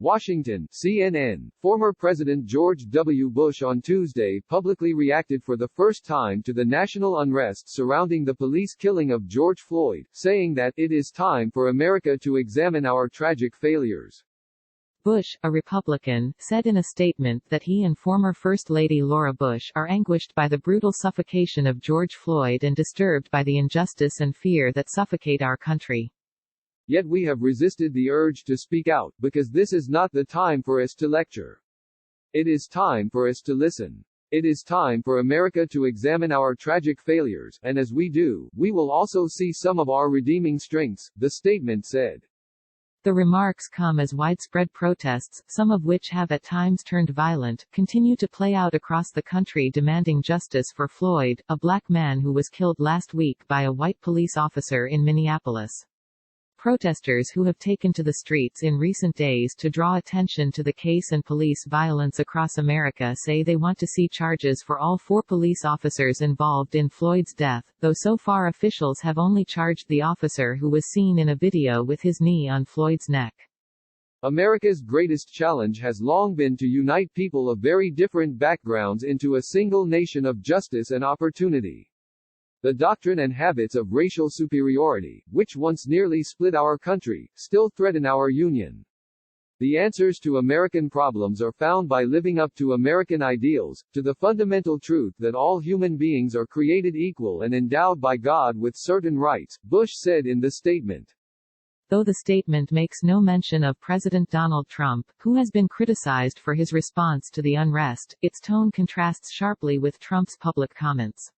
Washington, CNN. Former President George W. Bush on Tuesday publicly reacted for the first time to the national unrest surrounding the police killing of George Floyd, saying that it is time for America to examine our tragic failures. Bush, a Republican, said in a statement that he and former First Lady Laura Bush are anguished by the brutal suffocation of George Floyd and disturbed by the injustice and fear that suffocate our country. Yet we have resisted the urge to speak out, because this is not the time for us to lecture. It is time for us to listen. It is time for America to examine our tragic failures, and as we do, we will also see some of our redeeming strengths, the statement said. The remarks come as widespread protests, some of which have at times turned violent, continue to play out across the country demanding justice for Floyd, a black man who was killed last week by a white police officer in Minneapolis. Protesters who have taken to the streets in recent days to draw attention to the case and police violence across America say they want to see charges for all 4 police officers involved in Floyd's death, though so far officials have only charged the officer who was seen in a video with his knee on Floyd's neck. America's greatest challenge has long been to unite people of very different backgrounds into a single nation of justice and opportunity. The doctrine and habits of racial superiority, which once nearly split our country, still threaten our union. The answers to American problems are found by living up to American ideals, to the fundamental truth that all human beings are created equal and endowed by God with certain rights, Bush said in the statement. Though the statement makes no mention of President Donald Trump, who has been criticized for his response to the unrest, its tone contrasts sharply with Trump's public comments.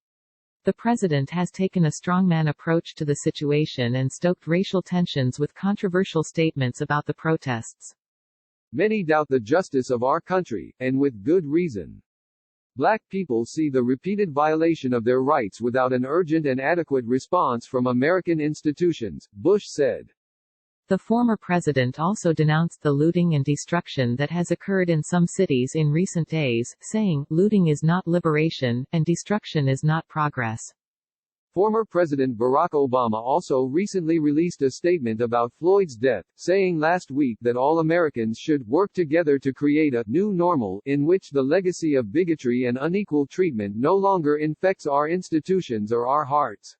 The president has taken a strongman approach to the situation and stoked racial tensions with controversial statements about the protests. Many doubt the justice of our country, and with good reason. Black people see the repeated violation of their rights without an urgent and adequate response from American institutions, Bush said. The former president also denounced the looting and destruction that has occurred in some cities in recent days, saying, "Looting is not liberation, and destruction is not progress." Former President Barack Obama also recently released a statement about Floyd's death, saying last week that all Americans should work together to create a new normal in which the legacy of bigotry and unequal treatment no longer infects our institutions or our hearts.